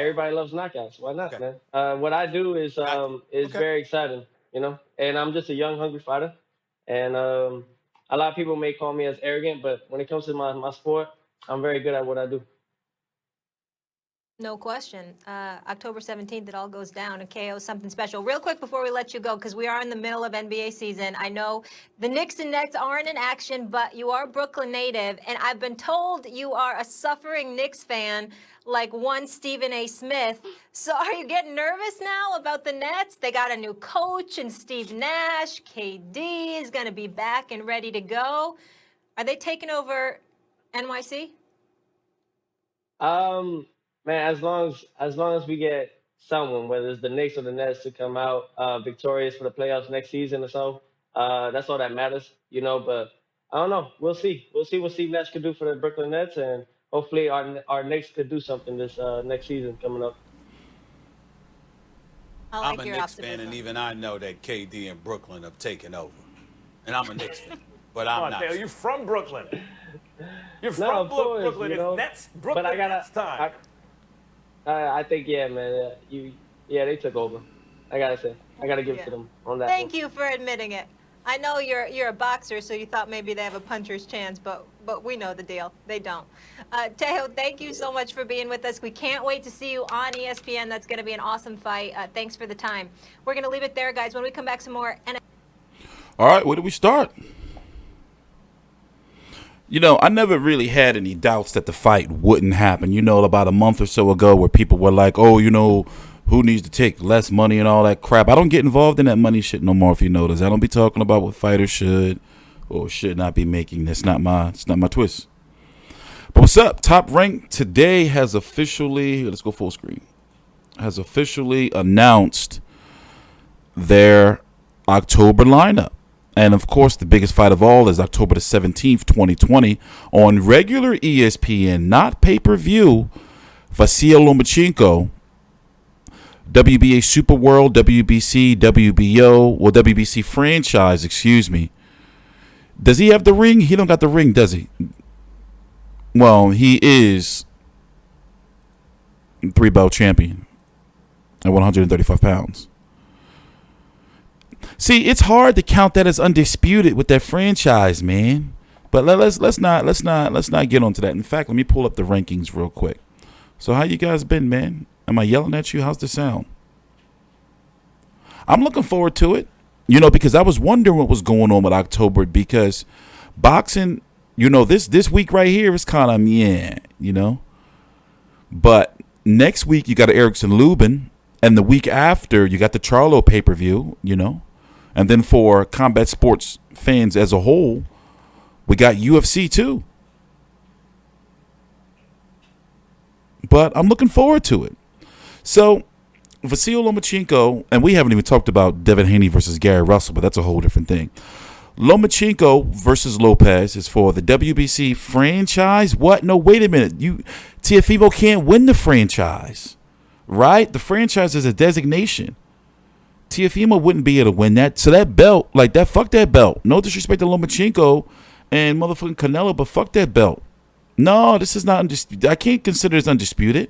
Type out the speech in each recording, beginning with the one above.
everybody loves knockouts. Why not, Okay. man? What I do Got you. is Okay. very exciting, you know. And I'm just a young, hungry fighter. And a lot of people may call me as arrogant, but when it comes to my sport, I'm very good at what I do. No question. October 17th, it all goes down. And KO something special. Real quick before we let you go, because we are in the middle of NBA season. I know the Knicks and Nets aren't in action, but you are a Brooklyn native. And I've been told you are a suffering Knicks fan like one Stephen A. Smith. So are you getting nervous now about the Nets? They got a new coach and Steve Nash. KD is going to be back and ready to go. Are they taking over NYC? Man, as long as we get someone, whether it's the Knicks or the Nets, to come out victorious for the playoffs next season or so, that's all that matters, you know. But I don't know. We'll see. We'll see what Steve Nash could do for the Brooklyn Nets, and hopefully our Knicks could do something this next season coming up. I I'm like a your Knicks fan, optimism. and even I know that KD and Brooklyn have taken over. And I'm a Knicks fan, but Come I'm on, Theo, not. you're from Brooklyn. You're No, from of course, Brooklyn. you It's know. Nets, But I Brooklyn gotta. Nets time. I think yeah, man. Yeah, they took over. I gotta say, I gotta give it Yeah. to them on that one. Thank you for admitting it. I know you're a boxer, so you thought maybe they have a puncher's chance, but we know the deal. They don't. Teo, thank you so much for being with us. We can't wait to see you on ESPN. That's going to be an awesome fight. Thanks for the time. We're going to leave it there, guys. When we come back, some more. All right, where do we start? You know, I never really had any doubts that the fight wouldn't happen. You know, about a month or so ago where people were like, oh, you know, who needs to take less money and all that crap. I don't get involved in that money shit no more, if you notice. I don't be talking about what fighters should or should not be making. It's not my twist. But what's up? Top Rank today has officially, let's go full screen, has officially announced their October lineup. And, of course, the biggest fight of all is October the 17th, 2020, on regular ESPN, not pay-per-view. Vasyl Lomachenko, WBA Super World, WBC, WBO, well, WBC franchise, excuse me. Does he have the ring? He don't got the ring, does he? Well, he is 3-belt champion at 135 pounds. See, it's hard to count that as undisputed with that franchise, man. But let's not get onto that. In fact, let me pull up the rankings real quick. So how you guys been, man? Am I yelling at you? How's the sound? I'm looking forward to it. You know, because I was wondering what was going on with October, because boxing, you know, this week right here is kind of you know. But next week you got Erickson Lubin, and the week after you got the Charlo pay-per-view, you know. And then for combat sports fans as a whole, we got UFC too. But I'm looking forward to it. So, Vasyl Lomachenko, and we haven't even talked about Devin Haney versus Gary Russell, but that's a whole different thing. Lomachenko versus Lopez is for the WBC franchise. What? No, wait a minute. Teofimo can't win the franchise, right? The franchise is a designation. Teofimo wouldn't be able to win that. So that belt, like that, fuck that belt. No disrespect to Lomachenko and motherfucking Canelo, but fuck that belt. No, this is not undisputed. I can't consider this undisputed.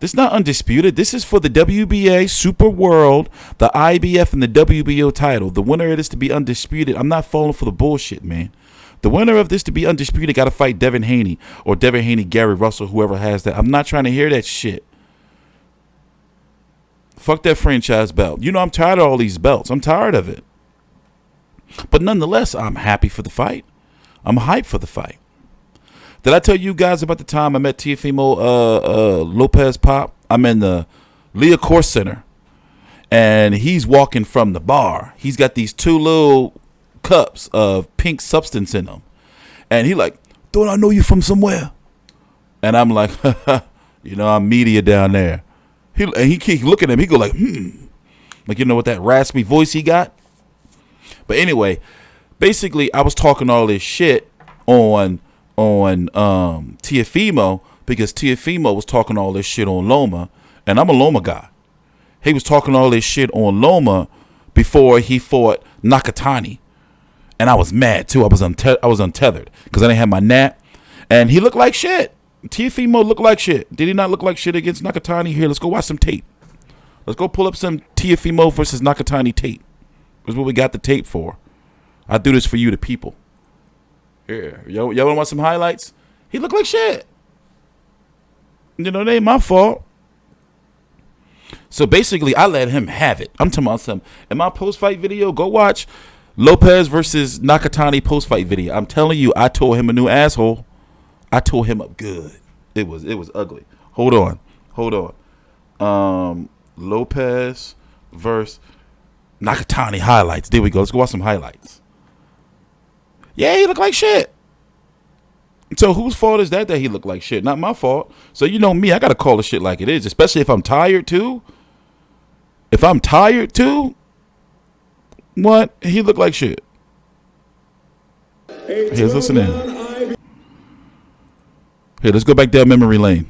This is not undisputed. This is for the WBA Super World, the IBF, and the WBO title. The winner of this to be undisputed. I'm not falling for the bullshit, man. The winner of this to be undisputed got to fight Devin Haney or Devin Haney, Gary Russell, whoever has that. I'm not trying to hear that shit. Fuck that franchise belt. You know, I'm tired of all these belts. I'm tired of it. But nonetheless, I'm happy for the fight. I'm hyped for the fight. Did I tell you guys about the time I met Teofimo Lopez Pop? I'm in the Leah Course Center, and he's walking from the bar. He's got these two little cups of pink substance in them. And he like, don't I know you from somewhere? And I'm like, you know, I'm media down there. He keep looking at me. He go like, like, you know what that raspy voice he got? But anyway, basically, I was talking all this shit on Teofimo because Teofimo was talking all this shit on Loma, and I'm a Loma guy. He was talking all this shit on Loma before he fought Nakatani, and I was mad too. I was untethered because I didn't have my nap, and he looked like shit. Teofimo looked like shit. Did he not look like shit against Nakatani? Here, let's go watch some tape. Let's go pull up some Teofimo versus Nakatani tape. That's what we got the tape for. I do this for you, the people. Here, y'all want to watch some highlights? He looked like shit. You know, it ain't my fault. So basically, I let him have it. I'm talking about something. In my post-fight video, go watch Lopez versus Nakatani post-fight video. I'm telling you, I tore him a new asshole. I tore him up good. It was ugly. Hold on. Lopez versus Nakatani highlights. There we go. Let's go watch some highlights. Yeah, he looked like shit. So whose fault is that he looked like shit? Not my fault. So you know me, I got to call the shit like it is, especially if I'm tired too. What? He looked like shit. Here's listen in. Here, let's go back down memory lane.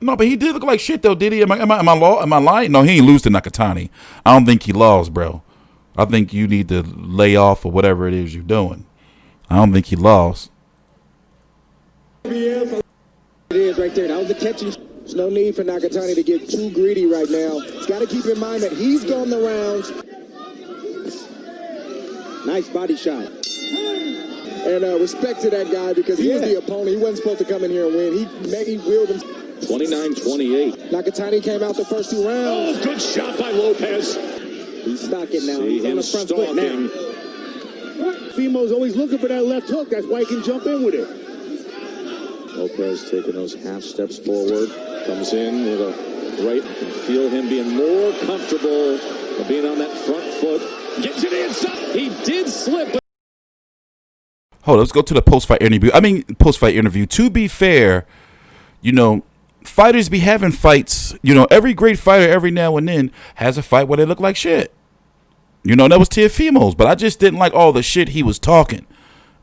No, but he did look like shit though, did he? Am I lying? No, he ain't lose to Nakatani. I don't think he lost, bro. I think you need to lay off or whatever it is you're doing. I don't think he lost. It is right there. That was the catching. There's no need for Nakatani to get too greedy right now. He's got to keep in mind that he's gone the rounds. Nice body shot. And respect to that guy because he was the opponent. He wasn't supposed to come in here and win. He willed him. 29-28. Nakatani came out the first 2 rounds. Oh, good shot by Lopez. He's stocking now. He's on the front foot now. Femo's always looking for that left hook. That's why he can jump in with it. Lopez taking those half steps forward. Comes in with a right. And feel him being more comfortable being on that front foot. Gets it inside. He did slip. But Hold on, let's go to the post-fight interview. To be fair, you know, fighters be having fights. You know, every great fighter every now and then has a fight where they look like shit. You know, that was Teofimo's, but I just didn't like all the shit he was talking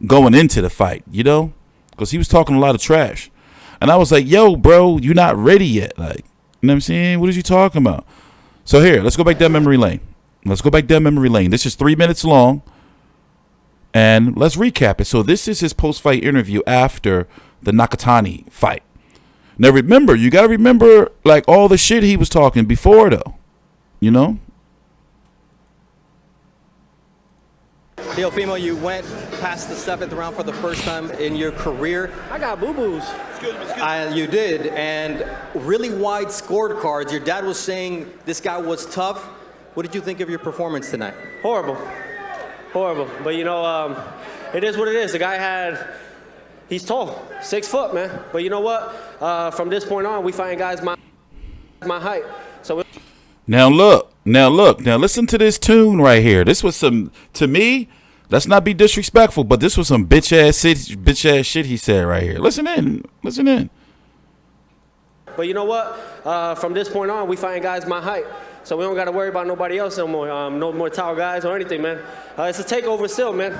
going into the fight, you know, because he was talking a lot of trash. And I was like, yo, bro, you're not ready yet. Like, you know what I'm saying? What is you talking about? So here, let's go back down memory lane. This is 3 minutes long. And let's recap it. So this is his post-fight interview after the Nakatani fight. Now remember, you got to remember like all the shit he was talking before though, you know? Teofimo, you went past the 7th round for the first time in your career. I got boo-boos. You did, and really wide scorecards. Your dad was saying this guy was tough. What did you think of your performance tonight? Horrible. But you know, it is what it is. The guy he's tall, 6 foot, man. But you know what? From this point on, we find guys my height. So Now listen to this tune right here. This was some, to me, let's not be disrespectful, but this was some bitch ass shit he said right here. Listen in. But you know what? From this point on, we find guys my height. So we don't got to worry about nobody else no more. No more tall guys or anything, man. It's a takeover still, man.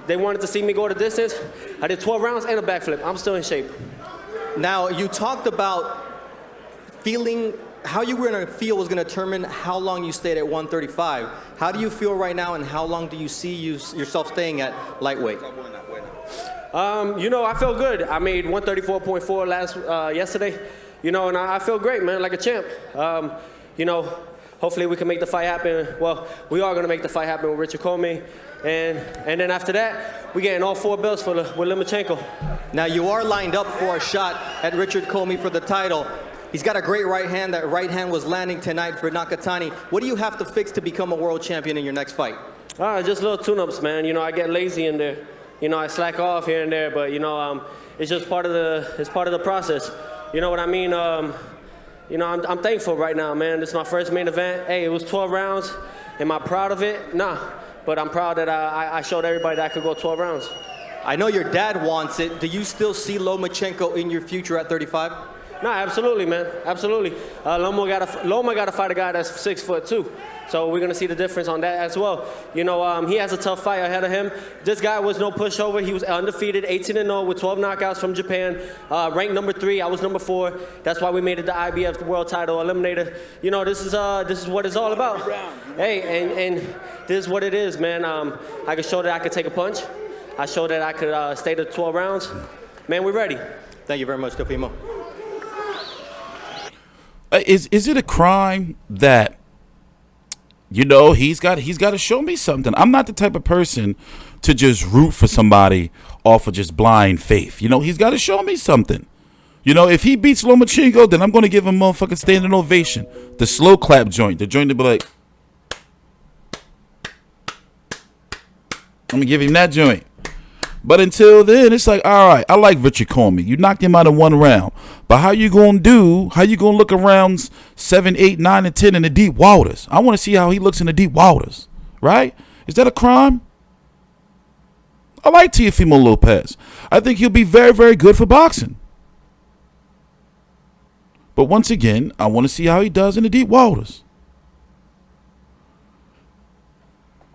They wanted to see me go the distance. I did 12 rounds and a backflip. I'm still in shape. Now, you talked about feeling how you were going to feel was going to determine how long you stayed at 135. How do you feel right now, and how long do you see yourself staying at lightweight? You know, I feel good. I made 134.4 yesterday. You know, and I feel great, man, like a champ. You know, hopefully we can make the fight happen. Well, we are going to make the fight happen with Richard Comey. And then after that, we getting all 4 belts with Lomachenko. Now, you are lined up for a shot at Richard Comey for the title. He's got a great right hand. That right hand was landing tonight for Nakatani. What do you have to fix to become a world champion in your next fight? Just little tune-ups, man. You know, I get lazy in there. You know, I slack off here and there, but you know, it's just part of the process. You know what I mean? You know, I'm thankful right now, man. This is my first main event. Hey, it was 12 rounds. Am I proud of it? Nah. But I'm proud that I showed everybody that I could go 12 rounds. I know your dad wants it. Do you still see Lomachenko in your future at 35? No, absolutely, man. Absolutely. Loma got to fight a guy that's 6 foot too. So we're going to see the difference on that as well. You know, he has a tough fight ahead of him. This guy was no pushover. He was undefeated, 18-0 with 12 knockouts from Japan. Ranked number 3. I was number 4. That's why we made it the IBF World Title Eliminator. You know, this is what it's all about. Hey, and this is what it is, man. I can show that I could take a punch. I showed that I could stay to 12 rounds. Man, we're ready. Thank you very much, Teofimo. Is it a crime that, you know, he's got to show me something? I'm not the type of person to just root for somebody off of just blind faith. You know, he's got to show me something. You know, if he beats Lomachenko, then I'm going to give him a motherfucking standing ovation. The slow clap joint. The joint to be like, I'm going to give him that joint. But until then, it's like, all right, I like Richard Comey. You knocked him out in 1 round. But how you going to look around 7, 8, 9, and 10 in the deep waters? I want to see how he looks in the deep waters, right? Is that a crime? I like Teofimo Lopez. I think he'll be very, very good for boxing. But once again, I want to see how he does in the deep waters.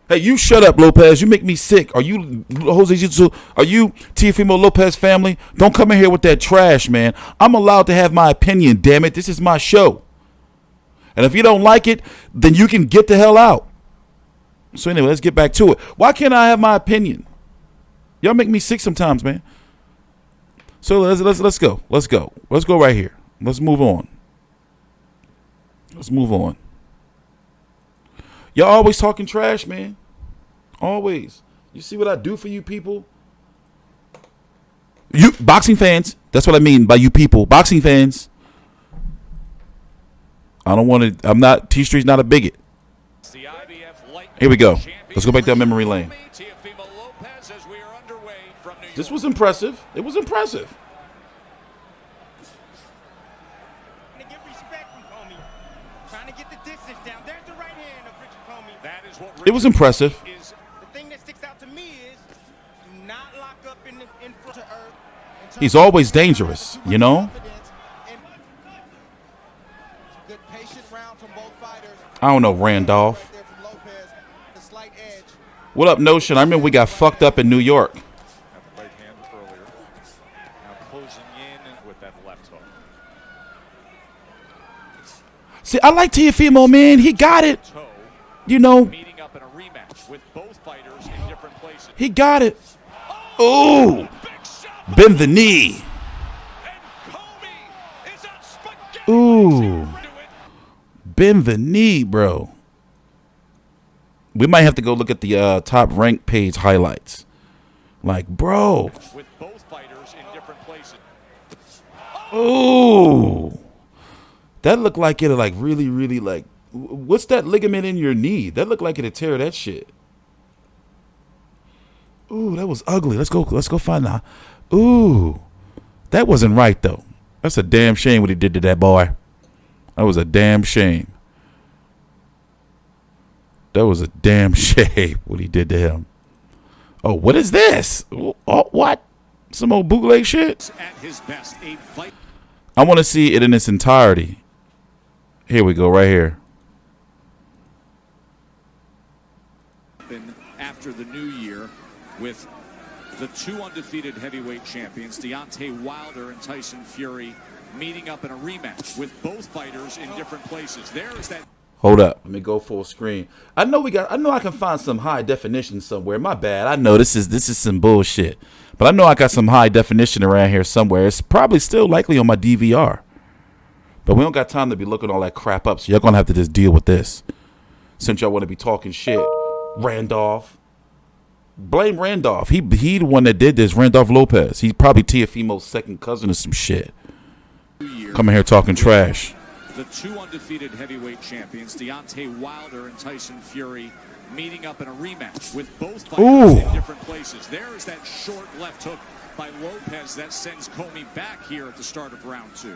Hey, you shut up, Lopez. You make me sick. Are you Jose Jiu-Jitsu? Are you Teofimo Lopez family? Don't come in here with that trash, man. I'm allowed to have my opinion, damn it. This is my show. And if you don't like it, then you can get the hell out. So anyway, let's get back to it. Why can't I have my opinion? Y'all make me sick sometimes, man. So let's go. Let's go. Let's go right here. Let's move on. Let's move on. Y'all always talking trash, man. Always. You see what I do for you people? You boxing fans. That's what I mean by you people. Boxing fans. I don't want to. I'm not. TstreeT's not a bigot. Here we go. Let's go back down memory lane. This was impressive. It was impressive. It was impressive. He's always dangerous, you know? I don't know, Randolph. What up, Notion? I remember we got fucked up in New York. See, I like Teofimo, man. He got it. You know. He got it. Ooh. Bend the knee. Ooh. Bend the knee, bro. We might have to go look at the top rank page highlights. Like, bro. Ooh. That looked like it'll like really, really like. What's that ligament in your knee? That looked like it'd tear that shit. Ooh, that was ugly. Let's go find out. Ooh. That wasn't right though. That's a damn shame what he did to that boy. That was a damn shame. That was a damn shame what he did to him. Oh, what is this? Oh, what? Some old bootleg shit? I want to see it in its entirety. Here we go, right here. After the new year, with the 2 undefeated heavyweight champions, Deontay Wilder and Tyson Fury, meeting up in a rematch with both fighters in different places. There is that. Hold up, let me go full screen. I know I can find some high definition somewhere. My bad. I know this is some bullshit, but I know I got some high definition around here somewhere. It's probably still likely on my DVR, but we don't got time to be looking all that crap up. So y'all gonna have to just deal with this. Since y'all want to be talking shit, Randolph. Blame Randolph. He the one that did this. Randolph Lopez. He's probably Teofimo's second cousin or some shit. Coming here talking trash. The 2 undefeated heavyweight champions, Deontay Wilder and Tyson Fury, meeting up in a rematch with both fighters in different places. There is that short left hook by Lopez that sends Comey back here at the start of round 2.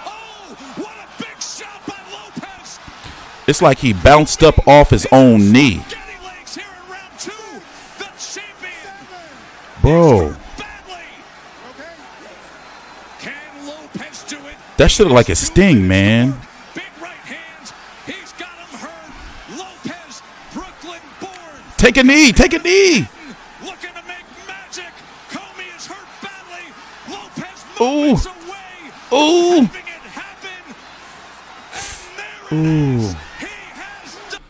Oh, what a big shot by Lopez! It's like he bounced up off his own knee. Bro. That shit look like a sting, man. Big right hands. He's got him hurt. Lopez, Brooklyn born. Take a knee. Take a knee. Looking to make magic. Comey is hurt badly. Lopez moves away. Ooh. Having it happen. And there it is. He has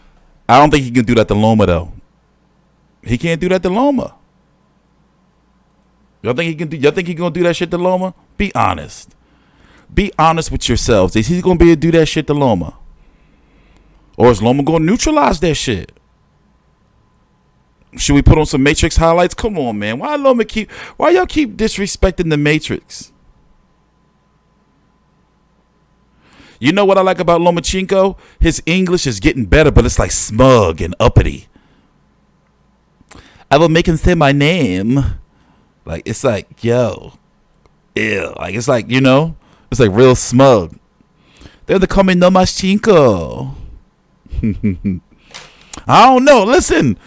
I don't think he can do that to Loma though. He can't do that to Loma. Y'all think he can do? Y'all think he gonna do that shit to Loma? Be honest. Be honest with yourselves. Is he gonna be able to do that shit to Loma, or is Loma gonna neutralize that shit? Should we put on some Matrix highlights? Come on, man. Why y'all keep disrespecting the Matrix? You know what I like about Lomachenko? His English is getting better, but it's like smug and uppity. I will make him say my name. Like, it's like, yo, ew. Like, it's like, you know, it's like real smug. They're call me Lomachenko. I don't know. Listen,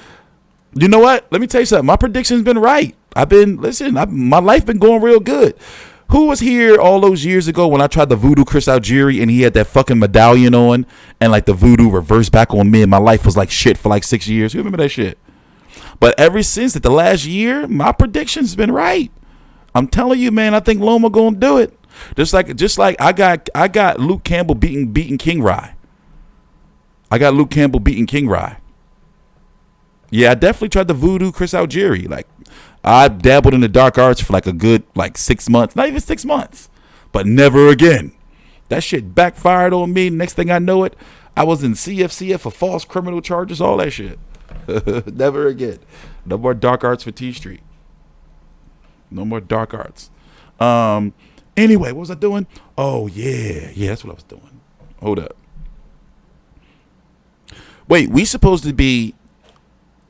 you know what? Let me tell you something. My prediction's been right. My life been going real good. Who was here all those years ago when I tried the voodoo Chris Algieri and he had that fucking medallion on and like the voodoo reversed back on me and my life was like shit for like 6 years? You remember that shit? But ever since that, the last year, my prediction's been right. I'm telling you, man, I think Loma gonna do it. Just like I got Luke Campbell beating King Rye. I got Luke Campbell beating King Rye. Yeah, I definitely tried the voodoo Chris Algieri. Like, I dabbled in the dark arts for like a good 6 months, not even 6 months, but never again. That shit backfired on me. Next thing I know it, I was in CFCF for false criminal charges, all that shit. Never again. No more dark arts for TstreeT. No more dark arts. Anyway, what was I doing? Oh yeah, that's what I was doing. Hold up. Wait, we supposed to be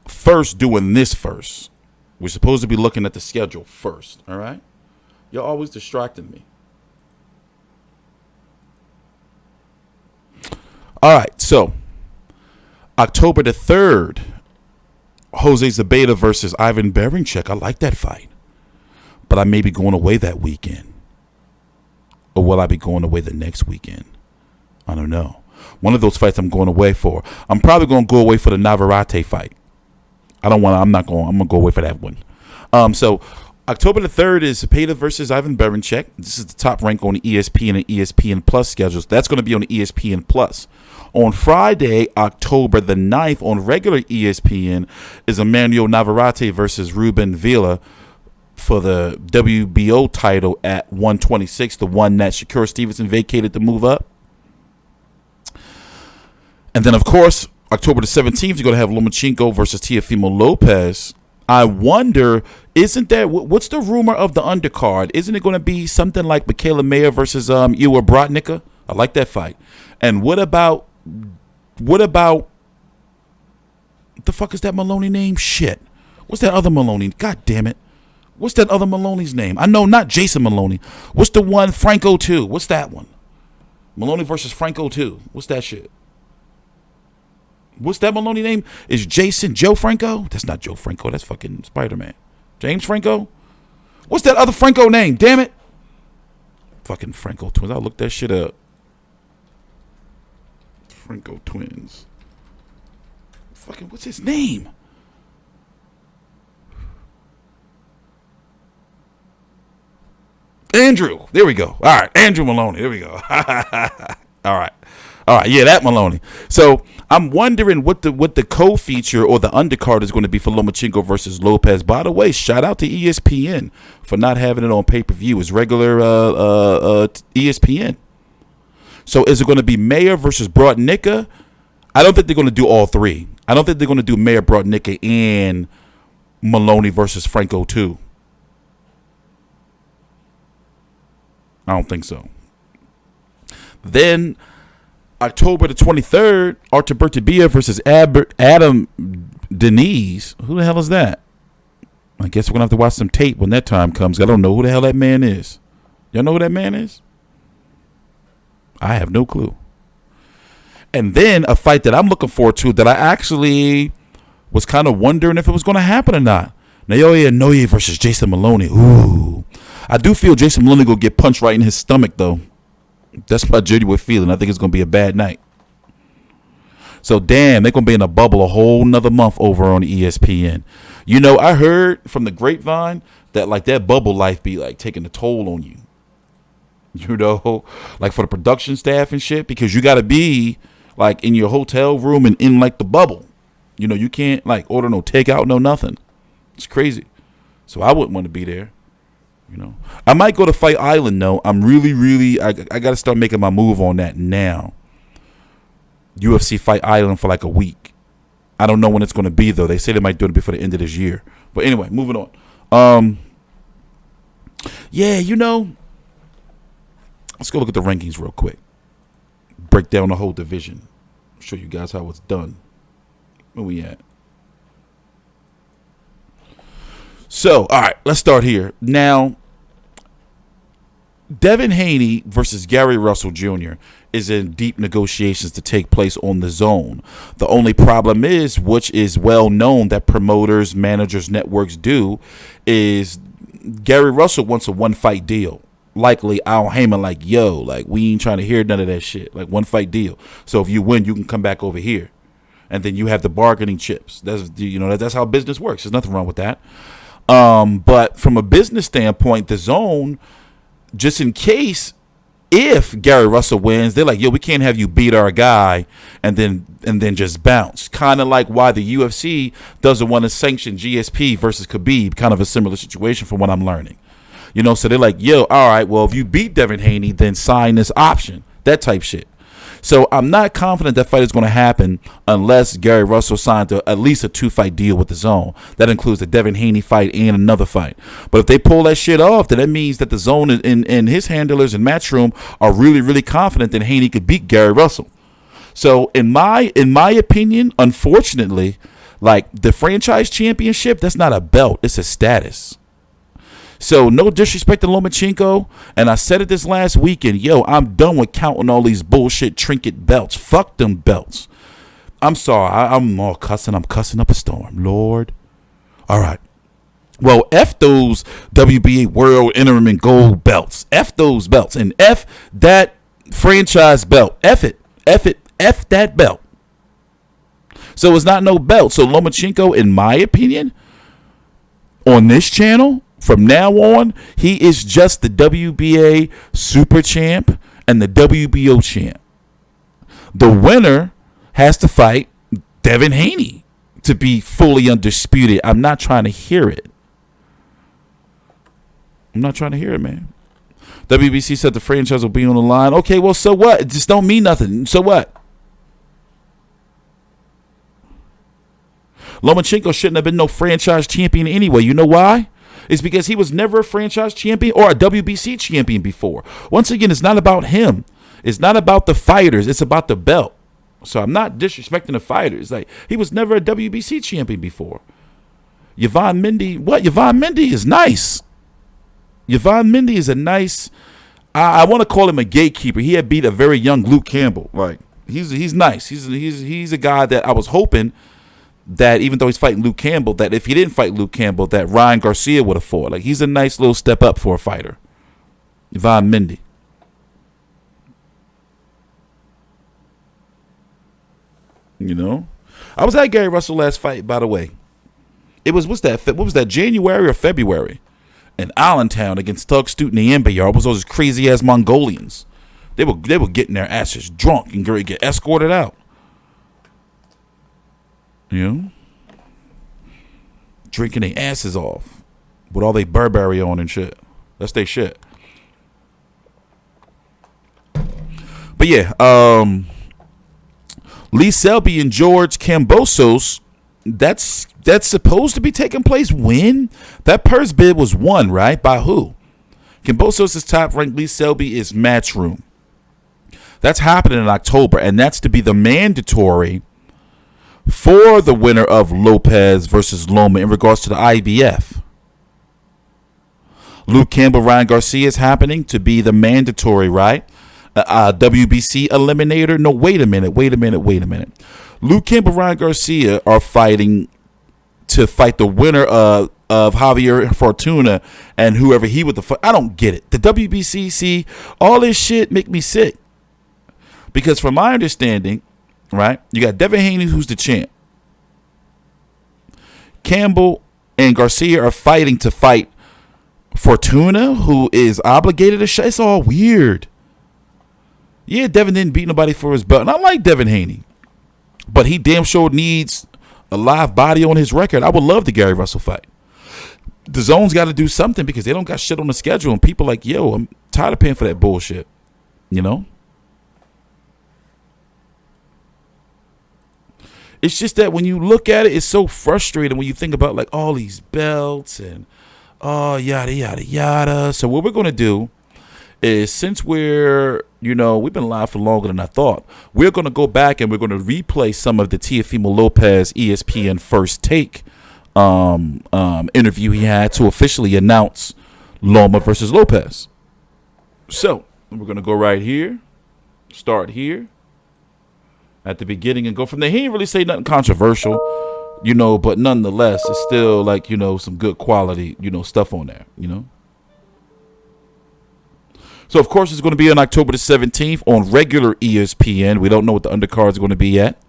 first doing this first. We're supposed to be looking at the schedule first, all right? You're always distracting me. All right, so October the 3rd, Jose Zabeta versus Ivan Berinchyk. I like that fight. But I may be going away that weekend. Or will I be going away the next weekend? I don't know. One of those fights I'm going away for. I'm probably going to go away for the Navarrete fight. I'm going to go away for that one. So October the 3rd is Zapata versus Ivan Berinchyk. This is the top rank on the ESPN and ESPN Plus schedules. That's going to be on the ESPN Plus. On Friday, October the 9th, on regular ESPN, is Emmanuel Navarrete versus Ruben Villa for the WBO title at 126, the one that Shakur Stevenson vacated to move up. And then, of course, October the 17th, you're going to have Lomachenko versus Teofimo Lopez. I wonder, what's the rumor of the undercard? Isn't it going to be something like Michaela Mayer versus Iwa Brodnicka? I like that fight. And what about the fuck is that Maloney name? Shit. What's that other Maloney? God damn it. What's that other Maloney's name? I know, not Jason Maloney. What's the one? Franco 2. What's that one? Maloney versus Franco 2. What's that shit? What's that Maloney name? Is Jason Joe Franco? That's not Joe Franco. That's fucking Spider-Man. James Franco? What's that other Franco name? Damn it. Fucking Franco twins. I'll look that shit up. Franco twins. Fucking, what's his name? Andrew. There we go. All right. Andrew Maloney. There we go. All right. Yeah, that Maloney. So I'm wondering what the co-feature or the undercard is going to be for Lomachenko versus Lopez. By the way, shout out to ESPN for not having it on pay-per-view. It's regular ESPN. So is it going to be Mayer versus Brodnicka? I don't think they're going to do all three. I don't think they're going to do Mayer, Brodnicka, and Maloney versus Franco 2. I don't think so. Then October the 23rd, Artur Bertabia versus Adam Denise. Who the hell is that? I guess we're going to have to watch some tape when that time comes. I don't know who the hell that man is. Y'all know who that man is? I have no clue. And then a fight that I'm looking forward to that I actually was kind of wondering if it was going to happen or not. Naoya Inoue versus Jason Maloney. Ooh. I do feel Jason Maloney will get punched right in his stomach, though. That's my genuine feeling. I think it's going to be a bad night. So, damn, they're going to be in a bubble a whole nother month over on ESPN. You know, I heard from the grapevine that, like, that bubble life be, like, taking a toll on you. You know, like for the production staff and shit, because you got to be, like, in your hotel room and in, like, the bubble. You know, you can't, like, order no takeout, no nothing. It's crazy. So I wouldn't want to be there. You know, I might go to Fight Island though. I'm really I got to start making my move on that now. UFC Fight Island for like a week. I don't know when it's going to be though. They say they might do it before the end of this year. But anyway, moving on. Yeah, you know, let's go look at the rankings real quick. Break down the whole division. Show you guys how it's done. Where we at? So, all right, let's start here. Now, Devin Haney versus Gary Russell Jr. is in deep negotiations to take place on the zone. The only problem is, which is well known that promoters, managers, networks do, is Gary Russell wants a one-fight deal. Likely Al Heyman like, yo, like we ain't trying to hear none of that shit. Like one fight deal. So if you win, you can come back over here. And then you have the bargaining chips. That's how business works. There's nothing wrong with that. But from a business standpoint, the zone, just in case, if Gary Russell wins, they're like, yo, we can't have you beat our guy and then just bounce. Kind of like why the UFC doesn't want to sanction GSP versus Khabib. Kind of a similar situation from what I'm learning. You know, so they're like, yo, all right, well, if you beat Devin Haney, then sign this option. That type shit. So I'm not confident that fight is going to happen unless Gary Russell signed at least a 2-fight deal with the zone. That includes the Devin Haney fight and another fight. But if they pull that shit off, then that means that the zone and his handlers and Matchroom are really, really confident that Haney could beat Gary Russell. So in my opinion, unfortunately, like the franchise championship, that's not a belt. It's a status. So no disrespect to Lomachenko, and I said it this last weekend, yo, I'm done with counting all these bullshit trinket belts. Fuck them belts. I'm sorry, I'm all cussing. I'm cussing up a storm, Lord. All right. Well, F those WBA World Interim and Gold belts. F those belts, and F that franchise belt. F it. F it. F that belt. So it's not no belt. So Lomachenko, in my opinion, on this channel, from now on, he is just the WBA Super Champ and the WBO Champ. The winner has to fight Devin Haney to be fully undisputed. I'm not trying to hear it. I'm not trying to hear it, man. WBC said the franchise will be on the line. Okay, well, so what? It just don't mean nothing. So what? Lomachenko shouldn't have been no franchise champion anyway. You know why? It's because he was never a franchise champion or a WBC champion before. Once again, it's not about him. It's not about the fighters. It's about the belt. So I'm not disrespecting the fighters. Like, he was never a WBC champion before. Yvonne Mendy, what? Yvonne Mendy is nice. Yvonne Mendy is a nice, I want to call him a gatekeeper. He had beat a very young Luke Campbell. Like, he's nice. He's a guy that I was hoping that even though he's fighting Luke Campbell, that if he didn't fight Luke Campbell, that Ryan Garcia would have fought. Like, he's a nice little step up for a fighter. Yvonne Mendy. You know? I was at Gary Russell last fight, by the way. It was, what was that, January or February? In Allentown against Thug Stute and the Embayar. It was those crazy-ass Mongolians. They were getting their asses drunk and get escorted out. You know, drinking their asses off with all they Burberry on and shit. That's their shit. But yeah, Lee Selby and George Kambosos, that's supposed to be taking place when? That purse bid was won, right? By who? Kambosos is top ranked. Lee Selby is Matchroom. That's happening in October, and that's to be the mandatory for the winner of Lopez versus Loma in regards to the IBF. Luke Campbell, Ryan Garcia is happening to be the mandatory, right? WBC eliminator. No, wait a minute. Luke Campbell, Ryan Garcia are fighting to fight the winner of Javier Fortuna and whoever he would fight. I don't get it. The WBC, see, all this shit make me sick. Because from my understanding, right, you got Devin Haney, who's the champ. Campbell and Garcia are fighting to fight Fortuna, who is obligated to It's all weird. Yeah, Devin didn't beat nobody for his belt. And I like Devin Haney. But he damn sure needs a live body on his record. I would love the Gary Russell fight. the zone's got to do something because they don't got shit on the schedule, and people like, yo, I'm tired of paying for that bullshit. You know? It's just that when you look at it, it's so frustrating when you think about like all these belts and yada yada yada. So what we're gonna do is, since we've been live for longer than I thought, we're gonna go back and we're gonna replay some of the Teofimo Lopez ESPN First Take interview he had to officially announce Loma versus Lopez. So we're gonna go right here, start here at the beginning and go from there. He didn't really say nothing controversial, but nonetheless, it's still like, some good quality, stuff on there, So, of course, it's going to be on October the 17th on regular ESPN. We don't know what the undercard is going to be yet.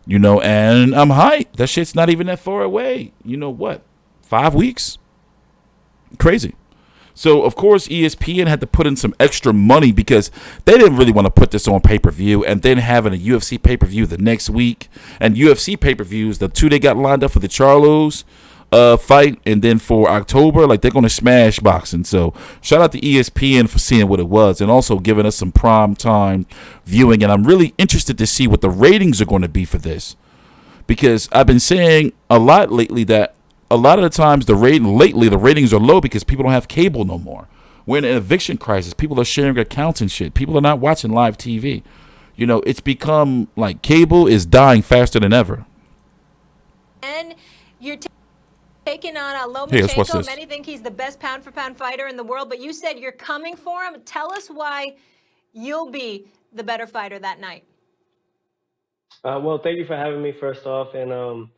And I'm hyped. That shit's not even that far away. 5 weeks? Crazy. So, of course, ESPN had to put in some extra money because they didn't really want to put this on pay-per-view and then having a UFC pay-per-view the next week. And UFC pay-per-views, the two they got lined up for the Charlos fight and then for October, like they're going to smash boxing. So, shout out to ESPN for seeing what it was and also giving us some prime time viewing. And I'm really interested to see what the ratings are going to be for this because I've been saying a lot lately that a lot of the times the ratings are low because people don't have cable no more. We're in an eviction crisis. People are sharing accounts and shit. People are not watching live TV. It's become like cable is dying faster than ever. And you're taking on Hey, let's watch Lomachenko. this. Many think he's the best pound-for-pound fighter in the world, but you said you're coming for him. Tell us why you'll be the better fighter that night. Well, thank you for having me, first off. And,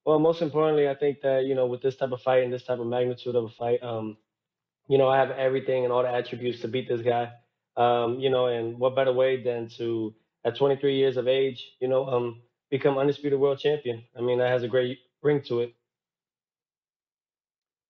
well, most importantly, I think that, with this type of fight and this type of magnitude of a fight, I have everything and all the attributes to beat this guy. And what better way than to, at 23 years of age, become undisputed world champion. I mean, that has a great ring to it.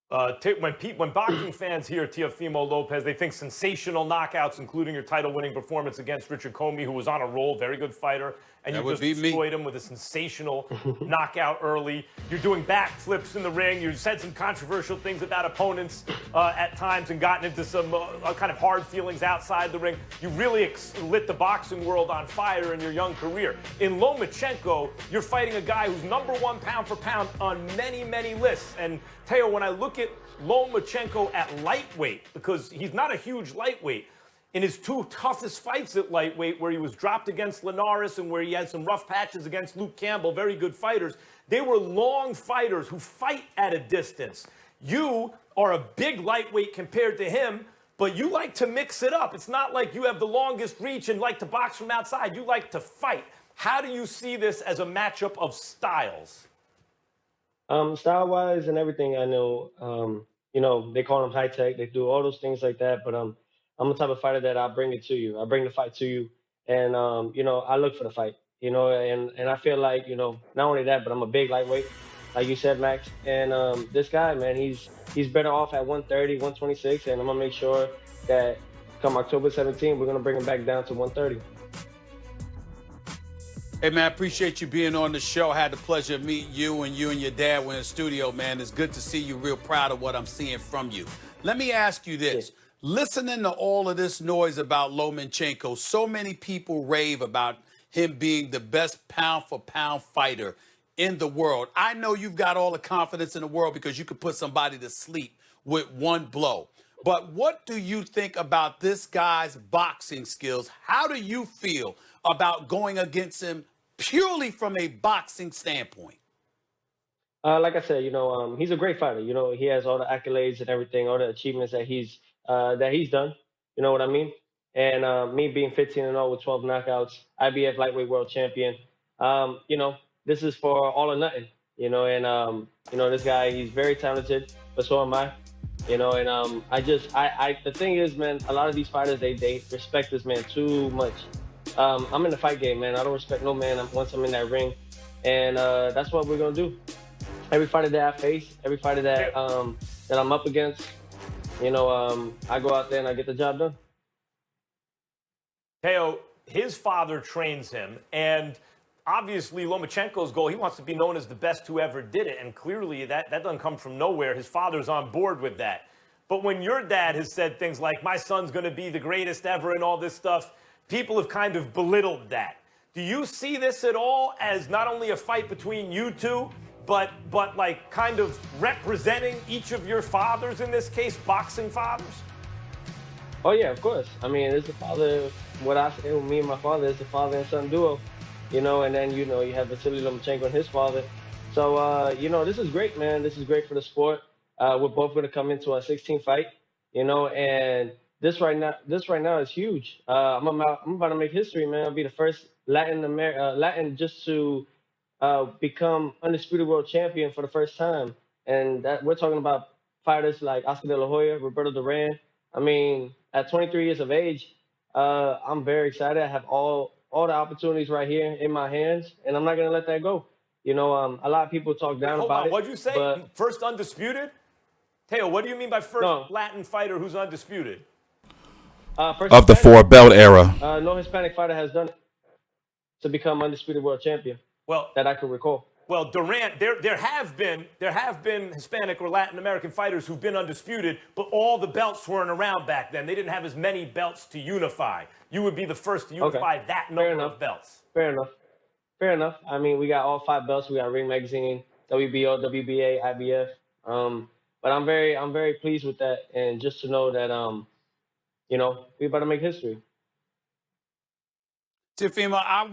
When boxing fans hear Teofimo Lopez, they think sensational knockouts, including your title-winning performance against Richard Comey, who was on a roll, very good fighter, and you just destroyed him with a sensational knockout early. You're doing backflips in the ring. You've said some controversial things about opponents at times and gotten into some kind of hard feelings outside the ring. You really lit the boxing world on fire in your young career. In Lomachenko, you're fighting a guy who's #1 pound for pound on many, many lists. And Teo, when I look at Lomachenko at lightweight, because he's not a huge lightweight, in his two toughest fights at lightweight, where he was dropped against Linares and where he had some rough patches against Luke Campbell, very good fighters, they were long fighters who fight at a distance. You are a big lightweight compared to him, but you like to mix it up. It's not like you have the longest reach and like to box from outside. You like to fight. How do you see this as a matchup of styles? Style-wise and everything, I know, they call them high-tech. They do all those things like that, but I'm the type of fighter that I bring it to you. I bring the fight to you, and I look for the fight. And I feel like not only that, but I'm a big lightweight, like you said, Max. And this guy, man, he's better off at 130, 126, and I'm gonna make sure that come October 17th, we're gonna bring him back down to 130. Hey, man, I appreciate you being on the show. I had the pleasure of meeting you and your dad were in the studio, man. It's good to see you. Real proud of what I'm seeing from you. Let me ask you this. Yeah. Listening to all of this noise about Lomachenko, so many people rave about him being the best pound-for-pound fighter in the world. I know you've got all the confidence in the world because you could put somebody to sleep with one blow. But what do you think about this guy's boxing skills? How do you feel about going against him purely from a boxing standpoint? Like I said, he's a great fighter. He has all the accolades and everything, all the achievements that he's done. You know what I mean? And me being 15-0 with 12 knockouts, IBF lightweight world champion. This is for all or nothing. And this guy, he's very talented, but so am I. And the thing is, man, a lot of these fighters, they respect this man too much. I'm in the fight game, man. I don't respect no man once I'm in that ring. And that's what we're going to do. Every fighter that I face, every fighter that I'm up against, I go out there and I get the job done. Teo, his father trains him, and obviously Lomachenko's goal, he wants to be known as the best who ever did it. And clearly that doesn't come from nowhere. His father's on board with that. But when your dad has said things like, my son's going to be the greatest ever and all this stuff, people have kind of belittled that. Do you see this at all as not only a fight between you two, but like kind of representing each of your fathers in this case, boxing fathers? Oh, yeah, of course. I mean, it's the father, what I say with me and my father is the father and son duo, you know, and then, you know, you have Vasyl Lomachenko and his father. So, you know, this is great, man. This is great for the sport. We're both going to come into our 16th fight, you know, and this right now is huge. I'm about to make history, man. I'll be the first Latin just to become undisputed world champion for the first time. And that we're talking about fighters like Oscar De La Hoya, Roberto Duran. I mean, at 23 years of age, I'm very excited. I have all the opportunities right here in my hands, and I'm not going to let that go. You know, a lot of people talk down about it. What'd you say? First undisputed? Teo, what do you mean by first Latin fighter who's undisputed? First of the four-belt era. No Hispanic fighter has done it to become undisputed world champion. Well, that I can recall. Well, Durant, there have been Hispanic or Latin American fighters who've been undisputed, but all the belts weren't around back then. They didn't have as many belts to unify. You would be the first to unify that number of belts. Fair enough. I mean, we got all 5 belts. We got Ring Magazine, WBO, WBA, IBF. But I'm very pleased with that, and just to know that you know, we about to make history. Teofimo, I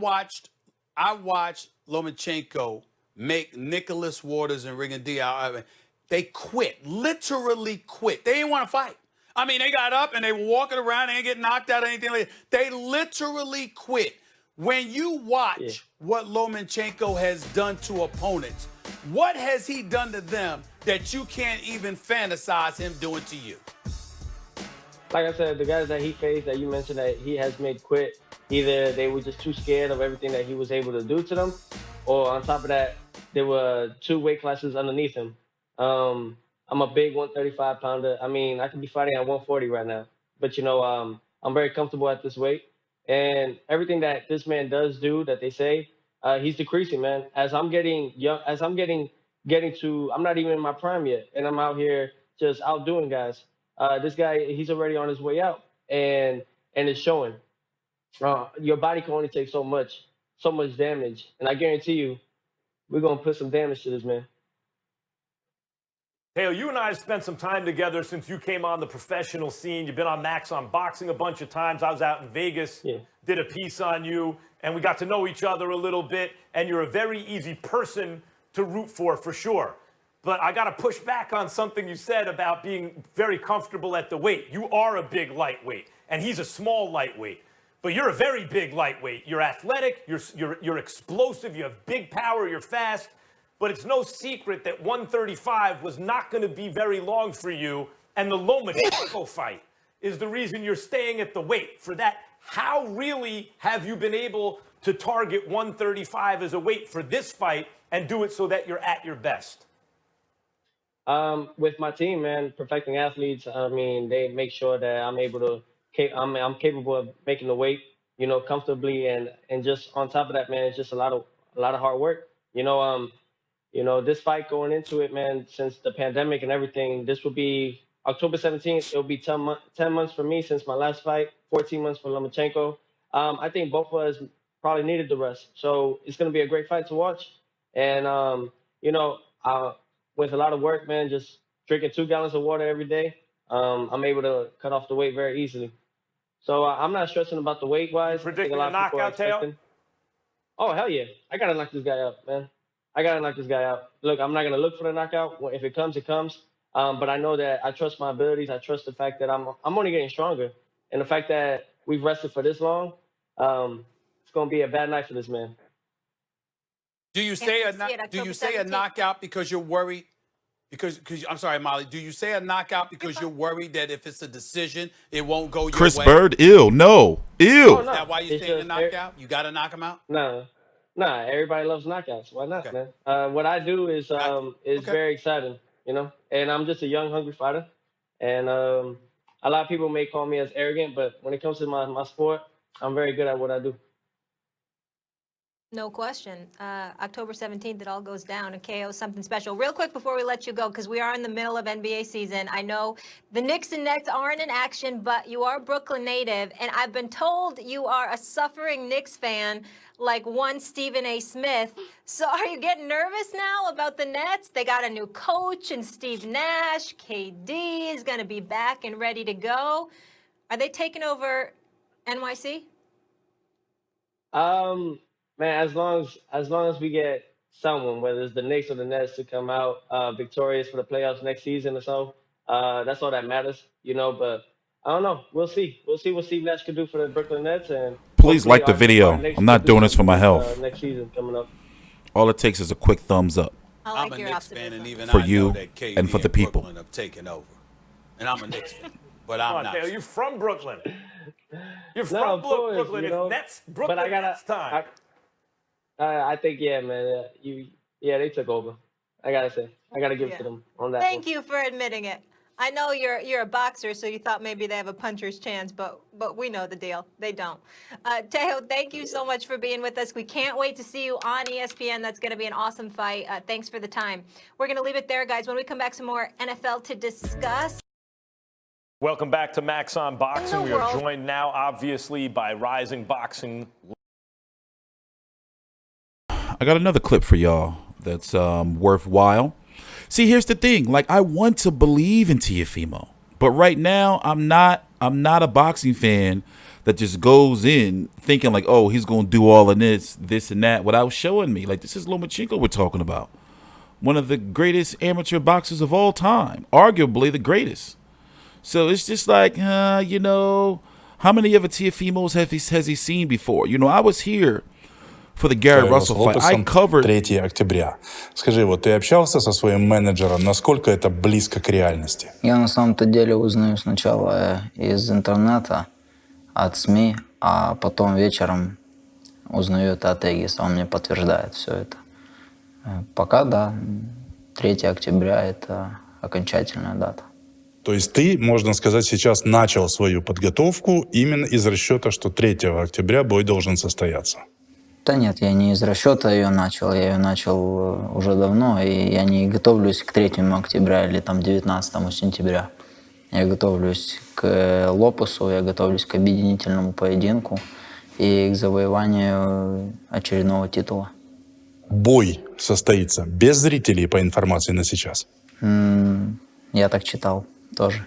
watched Lomachenko make Nicholas Waters and Rigondeaux. They quit, literally quit. They didn't want to fight. I mean, they got up and they were walking around. They didn't get knocked out or anything like that. They literally quit. When you watch what Lomachenko has done to opponents, what has he done to them that you can't even fantasize him doing to you? Like I said, the guys that he faced that you mentioned that he has made quit, either they were just too scared of everything that he was able to do to them, or on top of that, there were 2 weight classes underneath him. I'm a big 135-pounder. I mean, I could be fighting at 140 right now, but you know, I'm very comfortable at this weight, and everything that this man does do, that they say, he's decreasing, man. As I'm getting young, getting to, I'm not even in my prime yet, and I'm out here just outdoing guys. This guy, he's already on his way out, and it's showing. Your body can only take so much damage, and I guarantee you, we're gonna put some damage to this man. Teo, you and I have spent some time together since you came on the professional scene. You've been on Max on Boxing a bunch of times. I was out in Vegas, did a piece on you, and we got to know each other a little bit. And you're a very easy person to root for sure. But I got to push back on something you said about being very comfortable at the weight. You are a big lightweight, and he's a small lightweight. But you're a very big lightweight. You're athletic, you're explosive, you have big power, you're fast. But it's no secret that 135 was not going to be very long for you. And the Lomachenko fight is the reason you're staying at the weight. For that, how really have you been able to target 135 as a weight for this fight and do it so that you're at your best? With my team, man, Perfecting Athletes, I mean, they make sure that I'm able to, I'm capable of making the weight, you know, comfortably, and just on top of that, man, it's just a lot of hard work. You know, this fight going into it, man, since the pandemic and everything, this will be October 17th. It'll be 10 months for me since my last fight, 14 months for Lomachenko. I think both of us probably needed the rest, so it's gonna be a great fight to watch. And you know, with a lot of work, man, just drinking 2 gallons of water every day, I'm able to cut off the weight very easily. So I'm not stressing about the weight-wise. Predicting a knockout, Teo? Oh, hell yeah. I got to knock this guy out, man. I got to knock this guy out. Look, I'm not going to look for the knockout. If it comes, it comes. But I know that I trust my abilities. I trust the fact that I'm only getting stronger. And the fact that we've rested for this long, it's going to be a bad night for this man. Do you say a knockout because you're worried? Because I'm sorry, Molly. Do you say a knockout because you're worried that if it's a decision, it won't go your way? Chris Bird, no. Is that why you're saying a knockout? You got to knock him out? No. Nah, everybody loves knockouts. Why not, man? What I do is very exciting, you know? And I'm just a young, hungry fighter. And a lot of people may call me as arrogant, but when it comes to my sport, I'm very good at what I do. No question. October 17th, it all goes down, and KO something special. Real quick before we let you go, because we are in the middle of NBA season. I know the Knicks and Nets aren't in action, but you are Brooklyn native, and I've been told you are a suffering Knicks fan like one Stephen A. Smith. So are you getting nervous now about the Nets? They got a new coach and Steve Nash. KD is going to be back and ready to go. Are they taking over NYC? Man, as long as we get someone, whether it's the Knicks or the Nets, to come out victorious for the playoffs next season or so, that's all that matters, you know. But I don't know. We'll see. We'll see what Steve Nash can do for the Brooklyn Nets, and please like the video. I'm not doing this for my health. Next season coming up. All it takes is a quick thumbs up I'm a Knicks fan, and even for I you know that KD and for the people. Brooklyn have taken over. And I'm a Knicks fan, but I'm not. You're from Brooklyn. You're No, from of course, Brooklyn. you know, That's Brooklyn. but I gotta. Nets time. I think, yeah, man. They took over. I gotta say, I gotta give it to them on that. Thank you for admitting it. I know you're a boxer, so you thought maybe they have a puncher's chance, but we know the deal. They don't. Teo, thank you so much for being with us. We can't wait to see you on ESPN. That's going to be an awesome fight. Thanks for the time. We're going to leave it there, guys. When we come back, some more NFL to discuss. Welcome back to Max on Boxing. We are joined now, obviously, by rising boxing. I got another clip for y'all that's worthwhile. See, here's the thing. Like, I want to believe in Teofimo, but right now I'm not a boxing fan that just goes in thinking like, oh, he's gonna do all of this and that without showing me. Like, this is Lomachenko we're talking about, one of the greatest amateur boxers of all time, arguably the greatest. So it's just like, you know, how many other Teofimos has he seen before? You know, I was here for the Gary Russell fight. I covered 3 октября. Скажи, вот ты общался со своим менеджером, насколько это близко к реальности? Я на самом-то деле узнаю сначала из интернета, от СМИ, а потом вечером узнаю это от Эгиса. Он мне подтверждает все это. Пока, да, 3 октября – это окончательная дата. То есть ты, можно сказать, сейчас начал свою подготовку именно из расчета, что 3 октября бой должен состояться? Да нет, я не из расчета ее начал. Я ее начал уже давно, и я не готовлюсь к 3 октября или там 19 сентября. Я готовлюсь к Лопесу, я готовлюсь к объединительному поединку и к завоеванию очередного титула. Бой состоится без зрителей, по информации на сейчас? Я так читал тоже,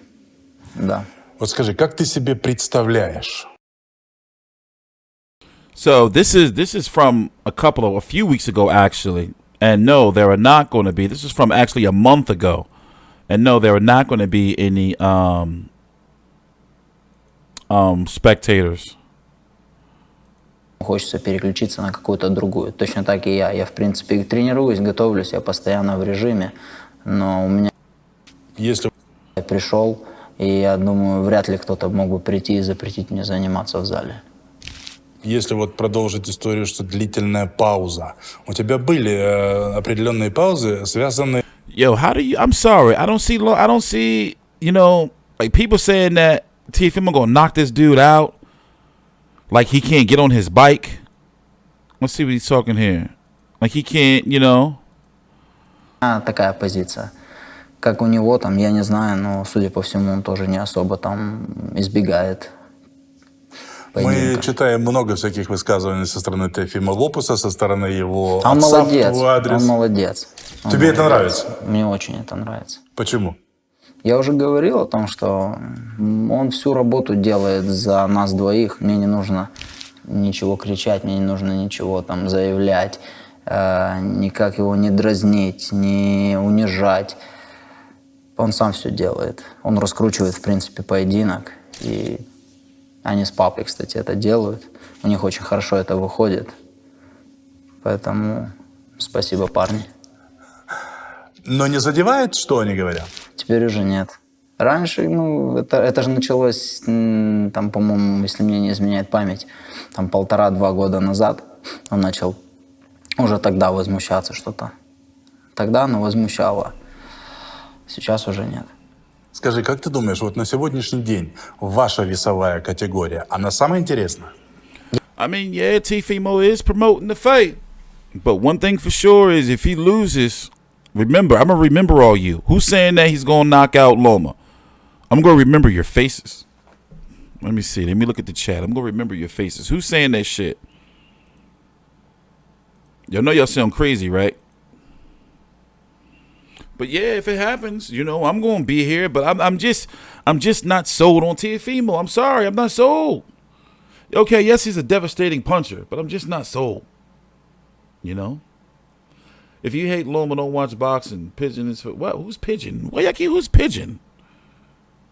да. Вот скажи, как ты себе представляешь? So this is from a few weeks ago, actually. And no, there are not going to be. This is from actually a month ago. And no, there are not going to be any spectators. Хочется переключиться на какую-то другую. Точно так и я. Я, в принципе, тренируюсь, готовлюсь, я постоянно в режиме. Но у меня... Если я пришел, и я думаю, вряд ли кто-то мог бы прийти и запретить мне заниматься в зале. Если вот продолжить историю, что длительная пауза. У тебя были определенные паузы, связанные... Yo, how do you... I'm sorry. I don't see, you know, like people saying that Teofimo gonna knock this dude out. Like he can't get on his bike. Let's see what he's talking here. Like he can't, you know. Такая позиция. Как у него там, я не знаю, но, судя по всему, он тоже не особо там избегает. Мы читаем много всяких высказываний со стороны Теофима Лопеса, со стороны его отца в твой адрес. Он молодец. Тебе это нравится? Мне очень это нравится. Почему? Я уже говорил о том, что он всю работу делает за нас двоих. Мне не нужно ничего кричать, мне не нужно ничего там заявлять, никак его не дразнить, не унижать. Он сам все делает. Он раскручивает, в принципе, поединок. И они с папой, кстати, это делают. У них очень хорошо это выходит. Поэтому спасибо, парни. Но не задевает, что они говорят? Теперь уже нет. Раньше, ну, это же началось, там, по-моему, если мне не изменяет память, там 1,5-2 года назад он начал уже тогда возмущаться что-то. Тогда оно возмущало. Сейчас уже нет. Скажи, как ты думаешь, вот на сегодняшний день ваша весовая категория, она самая интересная? I mean, yeah, Teofimo is promoting the fight. But one thing for sure is if he loses, remember, I'm going to remember all you. Who's saying that he's going to knock out Loma? I'm going to remember your faces. Let me see. Let me look at the chat. I'm going to remember your faces. Who's saying that shit? Y'all know y'all sound crazy, right? But yeah, if it happens, you know, I'm going to be here. But I'm just not sold on Teofimo. I'm sorry. I'm not sold. Okay, yes, he's a devastating puncher, but I'm just not sold. You know? If you hate Loma, don't watch boxing. Pigeon is for what? Who's Pigeon? Who's Pigeon?